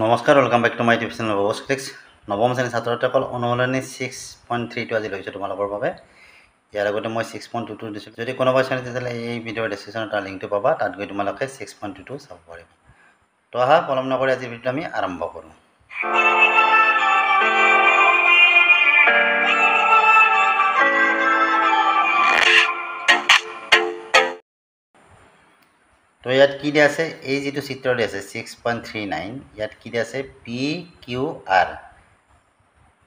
নমস্কাৰ, welcome back to my YouTube channel ববছ clicks. নৱম শ্ৰেণীৰ ছাত্ৰ-ছাত্ৰীসকল অনুশীলনী 6.3 আজি লৈছোঁ তোমালোকৰ বাবে। ইয়াৰ আগতে মই 6.22 দিছোঁ। যদি কোনোবা শ্ৰেণীত তেতিয়াহ'লে এই ভিডিঅ'ৰ ডেছক্ৰিপশ্যনত তাৰ লিংকটো পাবা, তাত গৈ তোমালোকে 6.22 চাব পাৰিবা। তো আহা পলম নকৰি আজি ভিডিঅ'টো আমি আৰম্ভ কৰোঁ। তো ইয়াত কি দিয়া আছে, এই যিটো চিত্ৰ দিয়া আছে 6.39, ইয়াত কি দিয়া আছে PQR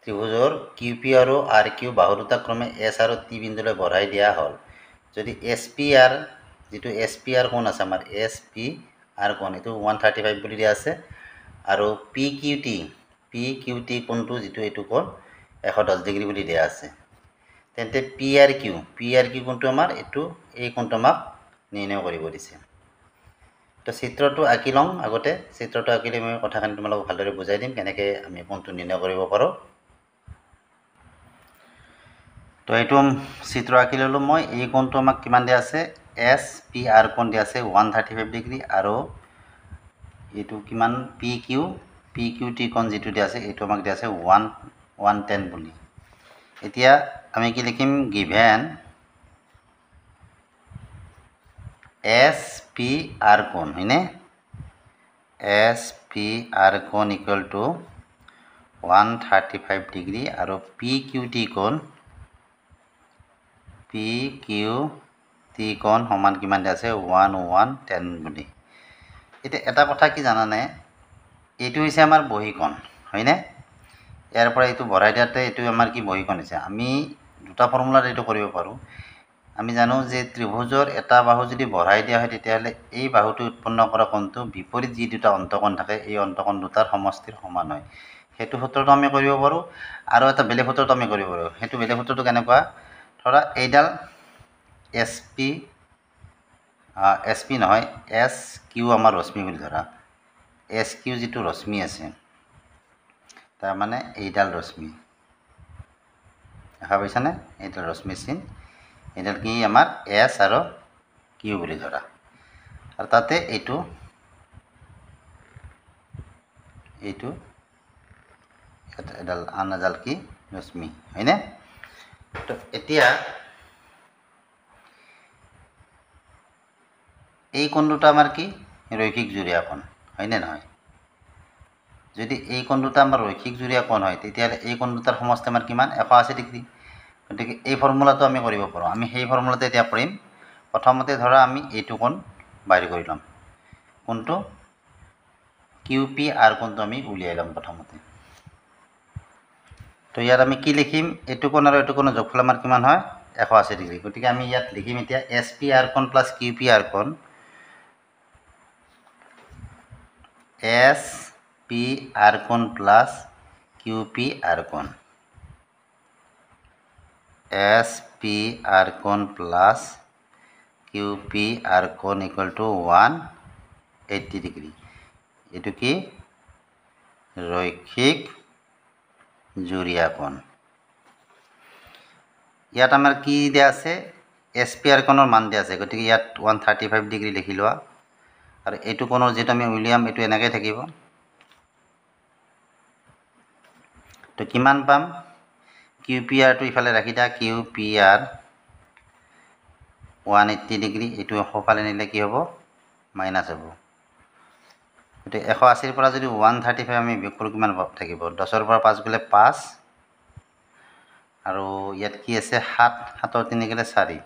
ত্ৰিভুজৰ QP আৰু RQ বাহু দুটা ক্ৰমে S আৰু T বিন্দুলৈ বঢ়াই দিয়া হ'ল। যদি SPR যিটো SPR কোণ আছে আমাৰ SPR কোণ এইটো 135 বুলি দিয়া আছে, আৰু PQT কোণটো যিটো এইটো কোণ 110 ডিগ্ৰী বুলি দিয়া আছে। তেন্তে PRQ কোণটো আমাৰ এই কোণটো আমাক নিৰ্ণয় কৰিব দিছে। তো চিত্ৰটো আঁকি লওঁ। আগতে চিত্ৰটো আঁকিলে মই কথাখিনি তোমালোকক ভালদৰে বুজাই দিম কেনেকৈ আমি কোণটো নিৰ্ণয় কৰিব পাৰোঁ। তো এইটো চিত্ৰ আঁকি ল'লোঁ মই। এই কোণটো আমাক কিমান দিয়া আছে, SPR কোণ দিয়া আছে 135 ডিগ্ৰী, আৰু এইটো কিমান PQT কোণ যিটো দিয়া আছে এইটো আমাক দিয়া আছে 110 বুলি। এতিয়া আমি কি লিখিম, গিভেন SPR কোণ হয়নে, SPR কোণ ইকুৱেল টু 135 ডিগ্ৰী, আৰু PQT কোণ সমান কিমান দিয়া আছে 110 বুলি। এতিয়া এটা কথা কি জানানে, এইটো হৈছে আমাৰ বহীকোণ হয়নে। ইয়াৰ পৰা এইটো বঢ়াই দিয়াতে এইটো আমাৰ কি বহীকোণ হৈছে। আমি দুটা ফৰ্মুলাত এইটো কৰিব পাৰোঁ। আমি জানো যে ত্ৰিভুজৰ এটা বাহু যদি বঢ়াই দিয়া হয় তেতিয়াহ'লে এই বাহুটো উৎপন্ন কৰা কোণটো বিপৰীত যি দুটা অন্তকোণ থাকে এই অন্তকোণ দুটাৰ সমষ্টিৰ সমান হয়। সেইটো সূত্ৰটো আমি কৰিব পাৰোঁ, আৰু এটা বেলেগ সূত্ৰটো আমি কৰিব পাৰোঁ। সেইটো বেলেগ সূত্ৰটো কেনেকুৱা, ধৰা এইডাল SP নহয় SQ আমাৰ ৰশ্মি বুলি ধৰা, SQ যিটো ৰশ্মি আছে তাৰমানে এইডাল ৰশ্মি দেখা পাইছানে, এইডাল ৰশ্মি চিন, এইডাল কি আমাৰ S আৰু Q বুলি ধৰা, আৰু তাতে এইটো এডাল আন এডাল কি ৰশ্মি হয়নে। তো এতিয়া এই কোণ দুটা আমাৰ কি ৰৈখিক জুৰীয়া কোণ হয়নে নহয়। যদি এই কোণ দুটা আমাৰ ৰৈখিক জুৰীয়া কোণ হয় তেতিয়াহ'লে এই কোণ দুটাৰ সমষ্টি আমাৰ কিমান 180 ডিগ্ৰী। গতিকে এই ফৰ্মুলাটো আমি কৰিব পাৰোঁ। আমি সেই ফৰ্মুলাটো এতিয়া কৰিম। প্ৰথমতে ধৰা আমি এইটো কোণ বাহিৰ কৰি ল'ম, কোনটো QPR কোণটো আমি উলিয়াই ল'ম প্ৰথমতে। তো ইয়াত আমি কি লিখিম, এইটো কোণ আৰু এইটো কোণৰ যোগফল আমাৰ কিমান হয় 180 ডিগ্ৰী। গতিকে আমি ইয়াত লিখিম এতিয়া SPR কোণ প্লাছ QPR কোণ, SPR কোণ প্লাছ QPR কোণ, SPR কোণ প্লাছ QPR কোণ ইকুৱেল টু 180 ডিগ্ৰী। এইটো কি ৰৈখিক জুৰীয়া কোণ। ইয়াত আমাৰ কি দিয়া আছে, SPR কোণৰ মান দিয়া আছে, গতিকে ইয়াত 135 ডিগ্ৰী লিখি লোৱা, আৰু এইটো কোণৰ যিটো আমি উলিয়াম এইটো এনেকৈ থাকিব। তো কিমান পাম, QPRটো ইফালে ৰাখি দিয়া, QPR 180 ডিগ্ৰী, এইটো সোঁফালে নিলে কি হ'ব মাইনাছ হ'ব। গতিকে 180ৰ পৰা যদি 135 আমি বিয়োগ কৰোঁ কিমান থাকিব, 10ৰ পৰা 5 গ'লে 5, আৰু ইয়াত কি আছে 7, 7ৰ 3 গ'লে 4।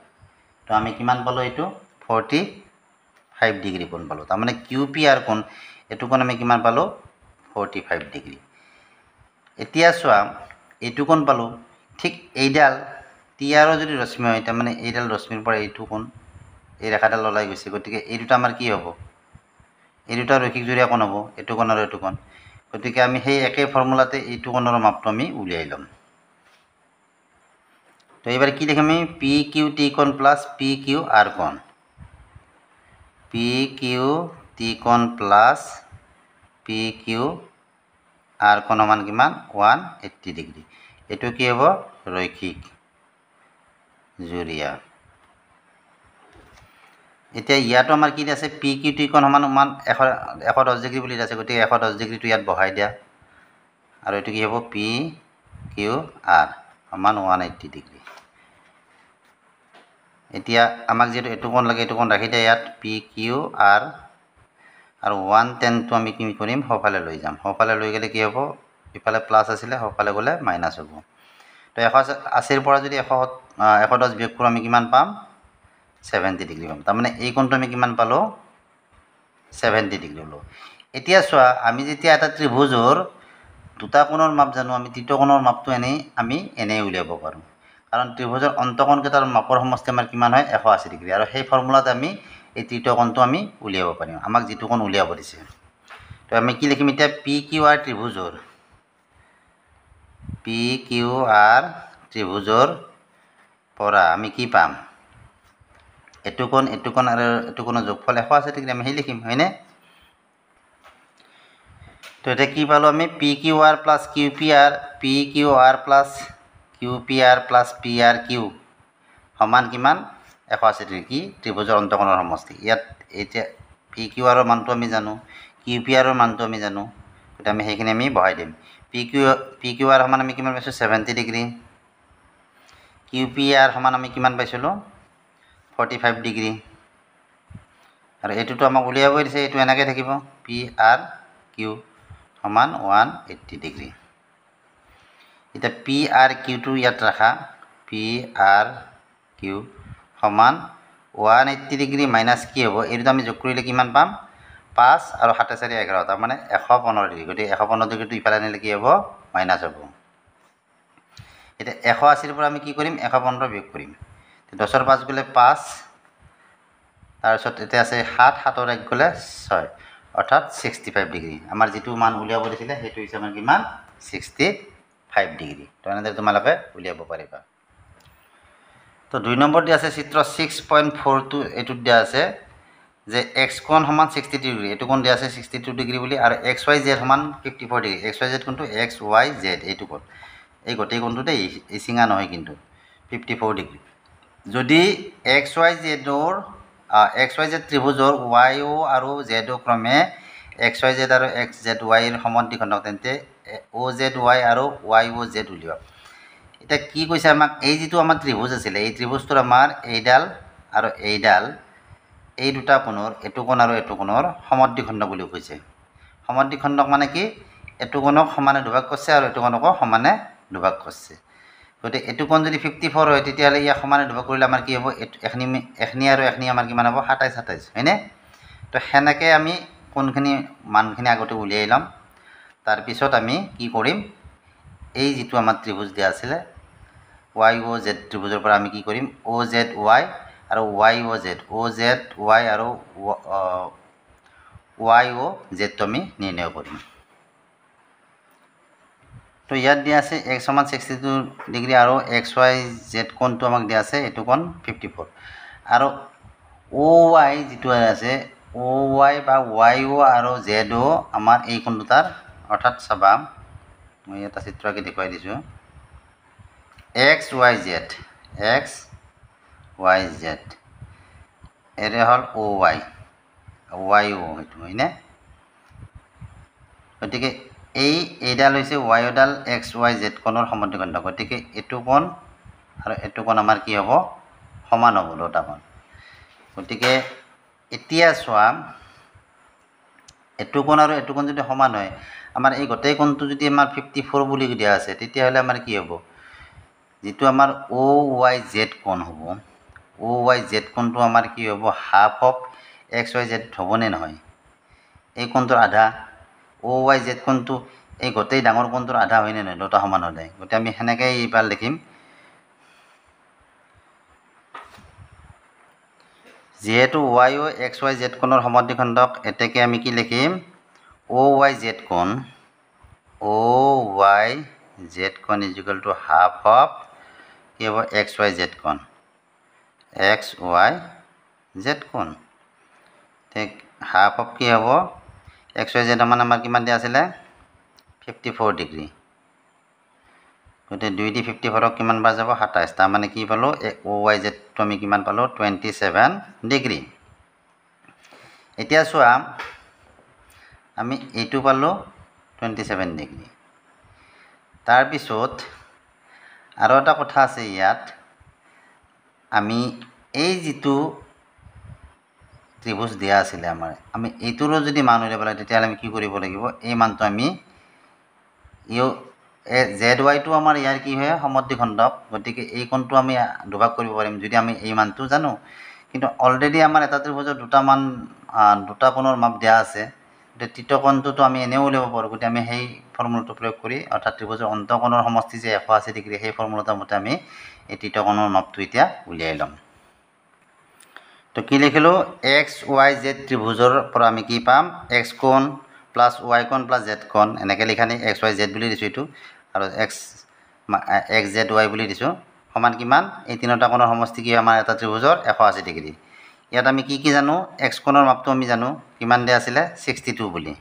তো আমি কিমান পালোঁ, এইটো 45 ডিগ্ৰী কোণ পালোঁ। তাৰমানে QPR কোণ এইটো কোণ আমি কিমান পালোঁ 45 ডিগ্ৰী। এতিয়া চোৱা এইটো কোণ পালোঁ, ঠিক এইডাল TR যদি ৰশ্মি হয় তাৰমানে এইডাল ৰশ্মিৰ পৰা এইটো কোণ এই ৰেখাডাল ওলাই গৈছে, গতিকে এই দুটা আমাৰ কি হ'ব, এই দুটা ৰৈখিক জুৰীয়া কোণ হ'ব, এইটো কোণ আৰু এইটো কোণ। গতিকে আমি সেই একে ফৰ্মুলাতে এইটো কোণৰ মাপটো আমি উলিয়াই ল'ম। তো এইবাৰ কি লিখিম আমি, PQT কোণ প্লাছ PQR কোণ, PQT কোণ প্লাছ PQR কোণ সমান কিমান 180 ডিগ্ৰী। এইটো কি হ'ব ৰৈখিক জুৰীয়া। এতিয়া ইয়াতো আমাৰ কি আছে পি কিউ ত্ৰিকোণ সমান সমান 110 ডিগ্ৰী বুলি আছে, গতিকে 110 ডিগ্ৰীটো ইয়াত বহাই দিয়া আৰু এইটো কি হ'ব পি কিউ আৰ সমান 180 ডিগ্ৰী। এতিয়া আমাক যিহেতু এইটো কোণ লাগে, এইটো কোণ ৰাখি দিয়া ইয়াত পি কিউ আৰ আৰু 110টো আমি কি কৰিম সোঁফালে লৈ যাম। সোঁফালে লৈ গ'লে কি হ'ব, ইফালে প্লাছ আছিলে সোঁফালে গ'লে মাইনাছ হ'ব। তো 180ৰ পৰা যদি 110 বিয়োগ কৰোঁ আমি কিমান পাম 70 ডিগ্ৰী পাম। তাৰমানে এই কোণটো আমি কিমান পালোঁ 70 ডিগ্ৰী হ'লোঁ। এতিয়া চোৱা আমি যেতিয়া এটা ত্ৰিভুজৰ দুটা কোণৰ মাপ জানো, আমি তৃতীয় কোণৰ মাপটো আমি এনেই উলিয়াব পাৰোঁ, কাৰণ ত্ৰিভুজৰ অন্তঃকোণকেইটাৰ মাপৰ সমষ্টি আমাৰ কিমান হয় 180 ডিগ্ৰী, আৰু সেই ফৰ্মুলাত আমি এই তৃতীয় কোণটো আমি উলিয়াব পাৰিম, আমাক যিটো কোণ উলিয়াব দিছে। তো আমি কি লিখিম এতিয়া পি কিউ আৰ ত্ৰিভুজৰ পি কিউ আৰ ত্ৰিভুজৰ পৰা আমি কি পাম এইটো কোণ আৰু এইটো কোণৰ যোগফল 180 ডিগ্ৰী, আমি সেই লিখিম হয়নে। তো এতিয়া কি পালোঁ আমি P Q R plus Q P R, P Q R plus Q P R plus P R Q সমান কিমান 180 ডিগ্ৰী, কি ত্ৰিভুজৰ অন্তঃকোণৰ সমষ্টি। ইয়াত এতিয়া পি কিউ আৰৰ মানটো আমি জানো, কিউ পি আৰৰ মানটো আমি জানো, গতিকে আমি সেইখিনি আমি বহাই দিম। পি কিউ আৰ সমান আমি কিমান পাইছোঁ 70 ডিগ্ৰী, কিউ পি আৰ সমান আমি কিমান পাইছিলোঁ 45 ডিগ্ৰী, আৰু এইটোতো আমাক উলিয়াবই দিছে, এইটো এনেকৈ থাকিব পি আৰ কিউ সমান 180 ডিগ্ৰী। এতিয়া পি আৰ কিউটো ইয়াত ৰাখা, পি আৰ কিউ সমান 180 ডিগ্ৰী মাইনাছ কি হ'ব, এইটোতো আমি যোগ কৰিলে কিমান পাম 5 আৰু 7 4 11, তাৰমানে 115 ডিগ্ৰী, গতিকে 115 ডিগ্ৰীটো ইফালে আনিলে কি হ'ব মাইনাছ হ'ব। এতিয়া 180ৰ পৰা আমি কি কৰিম 115 বিয়োগ কৰিম, 10ৰ 5 গ'লে 5, তাৰপিছত এতিয়া আছে 7, 7ৰ 1 গ'লে 6, অৰ্থাৎ 65 ডিগ্ৰী। আমাৰ যিটো মান উলিয়াব দিছিলে সেইটো হৈছে আমাৰ কিমান 65 ডিগ্ৰী। তো এনেদৰে তোমালোকে উলিয়াব পাৰিবা। তো 2 নম্বৰ দিয়া আছে চিত্ৰ 6.42, এইটোত দিয়া আছে যে এক্স কোণ সমান 62 ডিগ্ৰী, এইটো কোণ দিয়া আছে 62 ডিগ্ৰী বুলি, আৰু এক্স ৱাই জেড সমান 54 ডিগ্ৰী। এক্স ৱাই জেড কোণটো এক্স ৱাই জেড এইটো কোণ, এই গোটেই কোণটো দেই, এই চিঙা নহয় কিন্তু 54 ডিগ্ৰী। যদি এক্স ৱাই জেড ত্ৰিভুজৰ ৱাই অ' আৰু জেড অ' ক্ৰমে এক্স ৱাই জেড আৰু এক্স জেড ৱাইৰ সমদ্বিখণ্ডক, তেন্তে অ' জেড ৱাই আৰু ৱাই অ' জেড উলিওৱা। এতিয়া কি কৈছে আমাক, এই যিটো আমাৰ ত্ৰিভুজ আছিলে এই ত্ৰিভুজটোৰ আমাৰ এইডাল আৰু এইডাল এই দুটা কোণৰ এইটো কোণ আৰু এইটো কোণৰ সমদ্বিখণ্ড বুলি কৈছে। সমদ্বিখণ্ডক মানে কি, এইটো কোণক সমানে দুভাগ কৰিছে আৰু এইটো কোণকো সমানে দুভাগ কৰিছে। গতিকে এইটো কোণ যদি 54 হয় তেতিয়াহ'লে ইয়াক সমানে দুভাগ কৰিলে আমাৰ কি হ'ব, এখনি আৰু এখনি আমাৰ কিমান হ'ব 27 27 হয়নে। তো সেনেকৈ আমি কোণখিনি মানখিনি আগতে উলিয়াই ল'ম, তাৰপিছত আমি কি কৰিম, এই যিটো আমাৰ ত্ৰিভুজ দিয়া আছিলে ৱাই অ' জেড ত্ৰিভুজৰ পৰা আমি কি কৰিম অ' জেড ৱাই আৰু ৱাই অ' জেড, অ' জেড ৱাই আৰু ৱাই অ' জেডটো আমি নিৰ্ণয় কৰিম। তো ইয়াত দিয়া আছে এক্স সমান 62 ডিগ্ৰী আৰু এক্স ৱাই জেড কোণটো আমাক দিয়া আছে এইটো কোণ 54, আৰু অ' ৱাই যিটো আছে অ' ৱাই বা ৱাই অ' আৰু জেড অ' আমাৰ এই কোণ দুটাৰ, অৰ্থাৎ চাবা মই এটা চিত্ৰ আঁকি দেখুৱাই দিছোঁ, এক্স ৱাই জেড এৰে হ'ল অ' ৱাই অ' সেইটো হয়নে। গতিকে এইডাল হৈছে ৱাইডাল এক্স ৱাই জেড কোণৰ সমদ্বিখণ্ড, গতিকে এইটো কোণ আৰু এইটো কোণ আমাৰ কি হ'ব সমান হ'ব দুটা কোণ। গতিকে এতিয়া চোৱা এইটো কোণ আৰু এইটো কোণ যদি সমান হয়, আমাৰ এই গোটেই কোণটো যদি আমাৰ 54 বুলি দিয়া আছে, তেতিয়াহ'লে আমাৰ কি হ'ব, যিটো আমাৰ অ' ৱাই জেড কোণ হ'ব, অ' ৱাই জেড কোণটো আমাৰ কি হ'ব half of x Y Z হ'বনে নহয়, এই কোণটোৰ আধা। অ' ৱাই জেড কোণটো এই গোটেই ডাঙৰ কোণটোৰ আধা হয়নে নহয়, দুটা সমান হ'লে। গতিকে আমি সেনেকৈ এইবাৰ লিখিম, যিহেতু ৱাই অ' এক্স ৱাই জেড কোণৰ সমদ্বিখণ্ডক, এতেকে আমি কি লিখিম অ' ৱাই জেড কোণ ইজিকেল টু হাফ অফ কি হ'ব এক্স ৱাই জেড কোণ, ঠিক হাফ অফ কি হ'ব এক্স ৱাই জেড সমান আমাৰ কিমান দিয়া আছিলে 54 ডিগ্ৰী, গতিকে 2 দি 54ক কিমান বাৰ যাব 27, তাৰমানে কি পালোঁ অ' ৱাই জেডটো আমি কিমান পালোঁ 27 ডিগ্ৰী। এতিয়া চোৱা আমি এইটো পালোঁ 27 ডিগ্ৰী। তাৰপিছত আৰু এটা কথা আছে ইয়াত, আমি এই যিটো ত্ৰিভুজ দিয়া আছিলে আমাৰ, আমি এইটোৰো যদি মান উলিয়াব লাগে তেতিয়াহ'লে আমি কি কৰিব লাগিব, এই মানটো আমি জেড ৱাইটো আমাৰ ইয়াৰ কি হয় সমদ্বিখণ্ডক, গতিকে এই কোণটো আমি দুভাগ কৰিব পাৰিম যদি আমি এই মানটো জানো। কিন্তু অলৰেডি আমাৰ এটা ত্ৰিভুজৰ দুটা কোণৰ মাপ দিয়া আছে, গতিকে তৃতীয় কোণটোতো আমি এনেও উলিয়াব পাৰোঁ। গতিকে আমি সেই ফৰ্মুলাটো প্ৰয়োগ কৰি, অৰ্থাৎ ত্ৰিভুজৰ অন্তঃকোণৰ সমষ্টি যে 180 ডিগ্ৰী, সেই ফৰ্মুলাটোৰ মতে আমি এই তৃতীয় কোণৰ মাপটো এতিয়া উলিয়াই ল'ম। তো কি লিখিলোঁ, এক্স ৱাই জেড ত্ৰিভুজৰ পৰা আমি কি পাম, এক্স কোণ প্লাছ ৱাই কোণ প্লাছ জেড কোণ, এনেকৈ লিখা নি এক্স ৱাই জেড বুলি দিছোঁ এইটো, আৰু এক্স জেড ৱাই বুলি দিছোঁ, সমান কিমান, এই তিনিটা কোণৰ সমষ্টি কি আমাৰ এটা ত্ৰিভুজৰ 180 ডিগ্ৰী। ইয়াত আমি কি জানো, এক্স কোণৰ মাপটো আমি জানো কিমান দিয়া আছিলে 62 বুলি।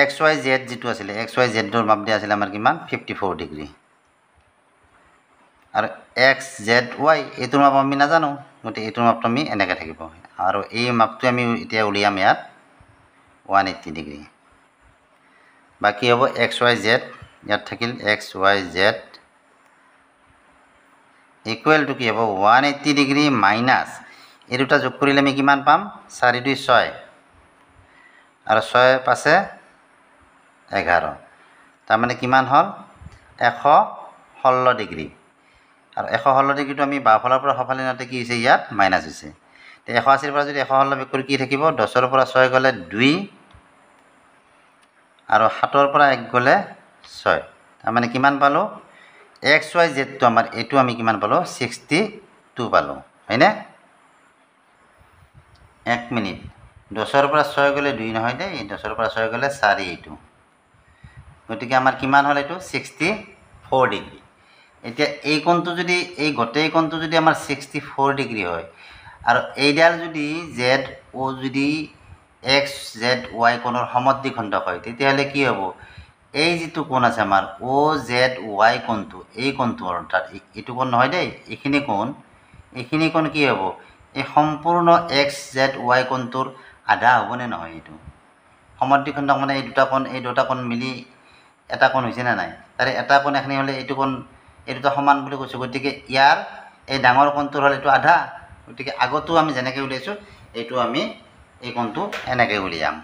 এক্স ৱাই জেড যিটো আছিলে, এক্স ৱাই জেডৰ মাপ দিয়া আছিলে আমাৰ কিমান 54 ডিগ্ৰী। আৰু এক্স জেড ৱাই এইটোৰ মাপ আমি নাজানো, গতিকে এইটোৰ মাপটো আমি এনেকৈ থাকিব, আৰু এই মাপটো আমি এতিয়া উলিয়াম ইয়াত 180 ডিগ্ৰী। বাকী হ'ব এক্স ৱাই জেড, ইয়াত থাকিল x Y Z equal to কি হ'ব 180 ডিগ্ৰী মাইনাছ এই দুটা যোগ কৰিলে আমি কিমান পাম 4 2 6 আৰু 6 পাছে 11, তাৰমানে কিমান হ'ল 116 ডিগ্ৰী। আৰু 116 ডিগ্ৰীটো আমি বাওঁফালৰ পৰা সোঁফালে নিওঁতে কি হৈছে ইয়াত মাইনাছ হৈছে। তো 180ৰ পৰা যদি 116 বিয়োগ কৰি কি থাকিব, 10ৰ পৰা 6 গ'লে 2 আৰু 7ৰ পৰা 1 গ'লে 6, তাৰমানে কিমান পালোঁ এক্স ৱাই জেডটো আমাৰ এইটো আমি কিমান পালোঁ 62 পালোঁ, হয়নে? 1 মিনিট, 10ৰ পৰা 6 গ'লে 2 নহয় দেই, 10ৰ পৰা 6 গ'লে 4 এইটো, গতিকে আমাৰ কিমান হ'ল এইটো 64 ডিগ্ৰী। এতিয়া এই কোণটো যদি, এই গোটেই কোণটো যদি আমাৰ 64 ডিগ্ৰী হয়, আৰু এইডাল যদি জেড অ' যদি এক্স জেড ৱাই কোণৰ সমদ্বিখণ্ডক হয়, তেতিয়াহ'লে কি হ'ব, এই যিটো কোণ আছে আমাৰ অ' জেড ৱাই কোণটো, এই কোণটো অৰ্থাৎ এইটো কোণ নহয় দেই, এইখিনি কোণ কি হ'ব, এই সম্পূৰ্ণ এক্স জেড ৱাই কোণটোৰ আধা হ'বনে নহয়। এইটো সমদ্বিখণ্ডক মানে এই দুটা কোণ মিলি এটা কোণ হৈছে নে নাই, তাৰে এটা কোণ এখিনি হ'লে এইটো কোণ, এই দুটা সমান বুলি কৈছোঁ, গতিকে ইয়াৰ এই ডাঙৰ কোণটোৰ হ'ল এইটো আধা, গতিকে আগতো আমি যেনেকৈ উলিয়াইছোঁ এইটো আমি এই কোণটো এনেকৈ উলিয়াম।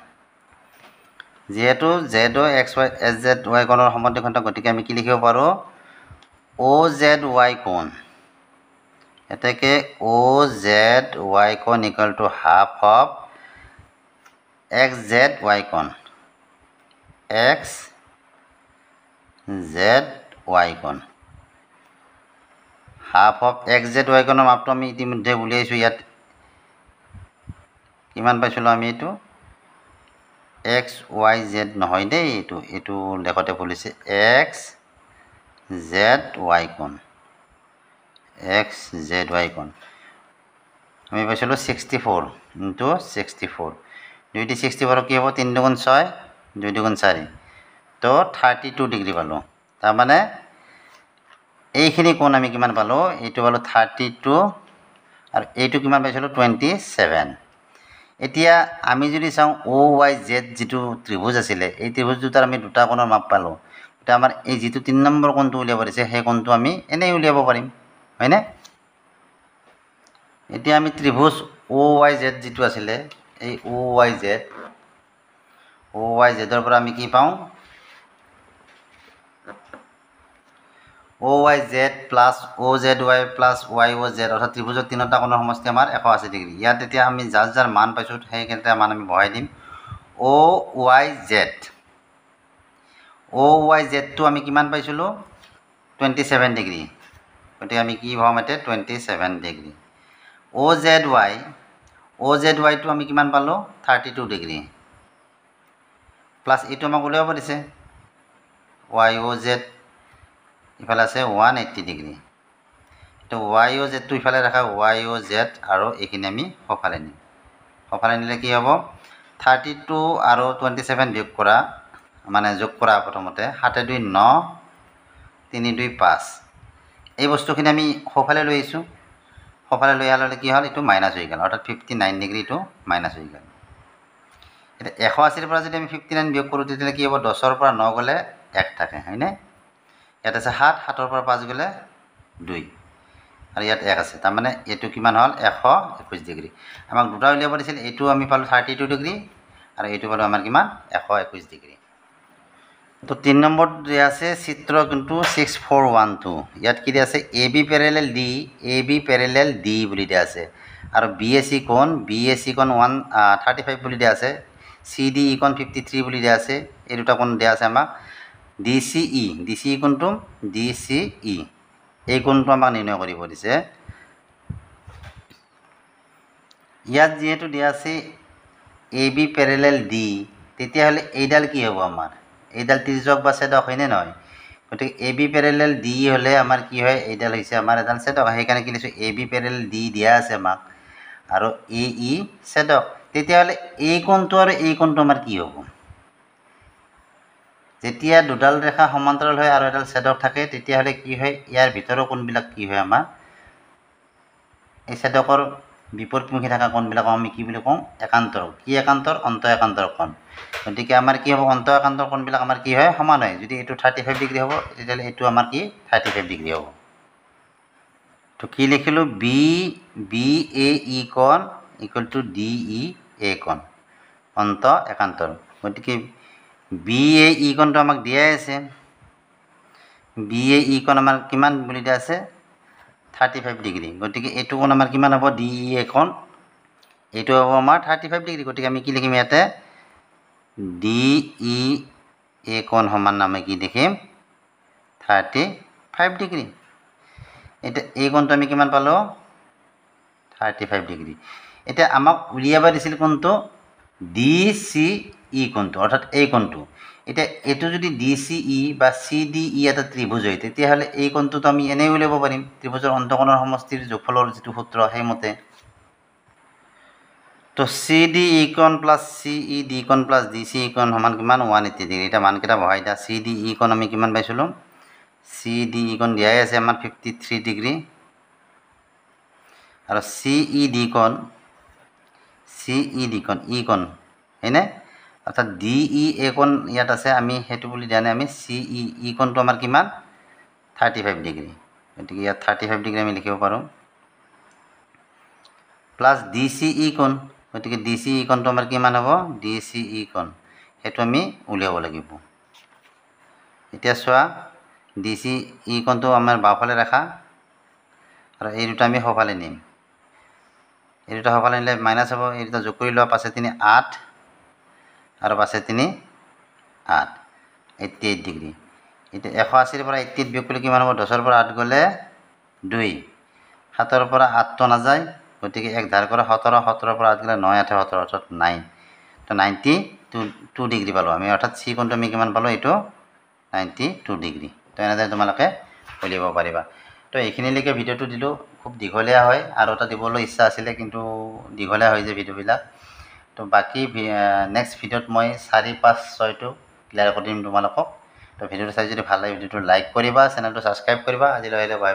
যিহেতু Z x Y S Z Y কোণৰ সমদ্বিখণ্ডক, গতিকে আমি কি লিখিব পাৰোঁ অ' জেড ৱাই কোণ, এতেকে অ' জেড ৱাই কোণ equal to half of x Z Y কোণ, এক্স জেড ৱাই কোণ, half of x Z Y কোণৰ মাপটো আমি ইতিমধ্যে উলিয়াইছোঁ। ইয়াত কিমান পাইছিলোঁ আমি, এইটো এক্স ৱাই জেড নহয় দেই, এইটো লেখতে ভুলিছে, এক্স জেড ৱাই কোণ, এক্স জেড ৱাই কোণ আমি পাইছিলোঁ 64 ইনটু 64, 2 দি 64 কি হ'ব 3 দুগুণ 6 2 দুগুণ 4, তো 32 ডিগ্ৰী পালোঁ। তাৰমানে এইখিনি কোণ আমি কিমান পালোঁ, এইটো পালোঁ 32 আৰু এইটো কিমান পাইছিলোঁ 27। এতিয়া আমি যদি চাওঁ অ' ৱাই জেড যিটো ত্ৰিভুজ আছিলে, এই ত্ৰিভুজ দুটাৰ আমি দুটা কোণৰ মাপ পালোঁ, এতিয়া আমাৰ এই যিটো 3 নম্বৰ কোণটো উলিয়াব দিছে সেই কোণটো আমি এনেই উলিয়াব পাৰিম, হয়নে? এতিয়া আমি ত্ৰিভুজ অ' ৱাই জেড যিটো আছিলে, এই অ' ৱাই জেডৰ পৰা আমি কি পাওঁ, অ' ৱাই জেড প্লাছ অ' জেড ৱাই প্লাছ ৱাই অ' জেড, অৰ্থাৎ ত্ৰিভুজৰ তিনিটা কোণৰ সমষ্টি আমাৰ 180 ডিগ্ৰী। ইয়াত এতিয়া আমি যাৰ মান পাইছোঁ সেইকেইটা মান আমি বহাই দিম। অ' ৱাই জেডটো আমি কিমান পাইছিলোঁ 27 ডিগ্ৰী, গতিকে আমি কি ভৰাম এতিয়া 27 ডিগ্ৰী। অ' জেড ৱাইটো আমি কিমান পালোঁ 32 ডিগ্ৰী, প্লাছ এইটো আমাক উলিয়াব দিছে ৱাই অ' জেড, ইফালে আছে 180 ডিগ্ৰী, তো ৱাই অ' জেডটো ইফালে ৰাখা ৱাই অ' জেড, আৰু এইখিনি আমি সফালে নিম, সফালে নিলে কি হ'ব 32 আৰু 27 যোগ কৰা প্ৰথমতে 7 2 9 3 2 5, এই বস্তুখিনি আমি সফালে লৈ আহিছোঁ, সফালে লৈ আহলে কি হ'ল এইটো মাইনাছ হৈ গ'ল অৰ্থাৎ 59 ডিগ্ৰী এইটো মাইনাছ হৈ গ'ল এতিয়া 180 পৰা যদি আমি 59 বিয়োগ কৰোঁ তেতিয়াহ'লে কি হ'ব 10 পৰা 9 গ'লে 1 থাকে হয়নে ইয়াত আছে 7 7 পৰা 5 গ'লে 2 আৰু ইয়াত 1 আছে তাৰমানে এইটো কিমান হ'ল 121 ডিগ্ৰী আমাক দুটা উলিয়াব দিছিল এইটো আমি পালোঁ 32 ডিগ্ৰী আৰু এইটো পালোঁ আমাৰ কিমান 121 ডিগ্ৰী তো 3 নম্বৰ দিয়া আছে চিত্ৰ কিন্তু 6412 ইয়াত কি দিয়া আছে AB প্যাৰেলেল D বুলি দিয়া আছে আৰু BAC কোণ 135 বুলি দিয়া আছে CDE কোণ 53 বুলি দিয়া আছে এই দুটা কোণ দিয়া আছে আমাক DCE কোণটো DCE এই কোণটো আমাক নিৰ্ণয় কৰিব দিছে ইয়াত যেহেতু দিয়া আছে AB প্যাৰেলেল D তেতিয়াহ'লে এইডাল কি হ'ব আমাৰ এইডাল ত্ৰিজ্যক বা ছেদক হয়নে নহয় গতিকে AB প্যাৰেলেল D হ'লে আমাৰ কি হয় এইডাল হৈছে আমাৰ এডাল ছেদক সেইকাৰণে কি লিখিছোঁ AB প্যাৰেলেল D দিয়া আছে আমাক আৰু AE ছেদক তেতিয়াহ'লে এই কোণটো আৰু এই কোণটো আমাৰ কি হ'ব যেতিয়া দুডাল ৰেখা সমান্তৰাল হয় আৰু এডাল ছেদক থাকে তেতিয়াহ'লে কি হয় ইয়াৰ ভিতৰৰ কোণবিলাক কি হয় আমাৰ এই ছেদকৰ বিপৰীতমুখী থকা কোণবিলাকক আমি কি বুলি কওঁ একান্তৰ কি একান্তৰ অন্ত একান্তৰ কোণ গতিকে আমাৰ কি হ'ব অন্ত একান্তৰ কোণবিলাক আমাৰ কি হয় সমান হয় যদি এইটো 35 ডিগ্ৰী হ'ব তেতিয়াহ'লে এইটো আমাৰ কি 35 ডিগ্ৰী হ'ব তো কি লিখিলোঁ BAE কোণ ইকুৱেল টু DEA কোণ অন্ত একান্তৰ গতিকে BAE কোণটো আমাক দিয়াই আছে BAE কোণ আমাৰ কিমান বুলি দিয়া আছে 35 ডিগ্ৰী গতিকে এইটো কোণ আমাৰ কিমান হ'ব DEA কোণ এইটো হ'ব আমাৰ 35 ডিগ্ৰী গতিকে আমি কি লিখিম ইয়াতে DEA কোণ সমান আমি কি লিখিম 35 ডিগ্ৰী এটা এই কোণটো আমি কিমান পালোঁ 35 ডিগ্ৰী এতিয়া আমাক উলিয়াব দিছিল কোণটো DCE কোণটো অৰ্থাৎ এই কোণটো এতিয়া এইটো যদি DCE বা CDE এটা ত্ৰিভুজ হয় তেতিয়াহ'লে এই কোণটোতো আমি এনেই উলিয়াব পাৰিম ত্ৰিভুজৰ অন্তকোণৰ সমষ্টিৰ যোগফলৰ যিটো সূত্ৰ সেইমতে তো CDE কোণ প্লাছ CED কোণ প্লাছ DCE কোণ সমান কিমান 180 ডিগ্ৰী এটা মানকেইটা বহাই দিয়া CDE কোণ আমি কিমান পাইছিলোঁ CDE কোণ দিয়াই আছে আমাৰ 53 ডিগ্ৰী আৰু CED কোণ ই কোণ হয়নে অৰ্থাৎ DEA কোণ ইয়াত আছে আমি সেইটো বুলি জানে আমি CEE কোণটো আমাৰ কিমান 35 ডিগ্ৰী গতিকে ইয়াত 35 ডিগ্ৰী আমি লিখিব পাৰোঁ প্লাছ DCE কোণ গতিকে DCE কোণটো আমাৰ কিমান হ'ব DCE কোণ সেইটো আমি উলিয়াব লাগিব এতিয়া চোৱা DCE কোণটো আমাৰ বাওঁফালে ৰাখা আৰু এই দুটা আমি সোঁফালে নিম এই দুটা সোঁফালে নিলে মাইনাছ হ'ব এই দুটা যোগ কৰি লোৱা 5 3 8 আৰু 5 3 8 88 ডিগ্ৰী এতিয়া 180 পৰা 88 বিয়োগ কৰিলে কিমান হ'ব 10 পৰা 8 গ'লে 2 7 পৰা 8 তো নাযায় গতিকে এক ধাৰ কৰা 17 17 পৰা 8 গ'লে 9 8 17 অৰ্থাৎ 9 তো 92 ডিগ্ৰী পালোঁ আমি অৰ্থাৎ চি কোণটো আমি কিমান পালোঁ এইটো 92 ডিগ্ৰী তো এনেদৰে তোমালোকে উলিয়াব পাৰিবা তো এইখিনিলৈকে ভিডিঅ'টো দিলোঁ খুব দীঘলীয়া হয় আৰু এটা দিবলৈ ইচ্ছা আছিলে কিন্তু দীঘলীয়া হৈ যায় ভিডিঅ'বিলাক তো বাকী নেক্সট ভিডিঅ'ত মই 4 5 6টো ক্লিয়াৰ কৰি দিম তোমালোকক তো ভিডিঅ'টো চাই যদি ভাল লাগে ভিডিঅ'টো লাইক কৰিবা চেনেলটো ছাবস্ক্ৰাইব কৰিবা আজিলৈ আহিলে বাই বাই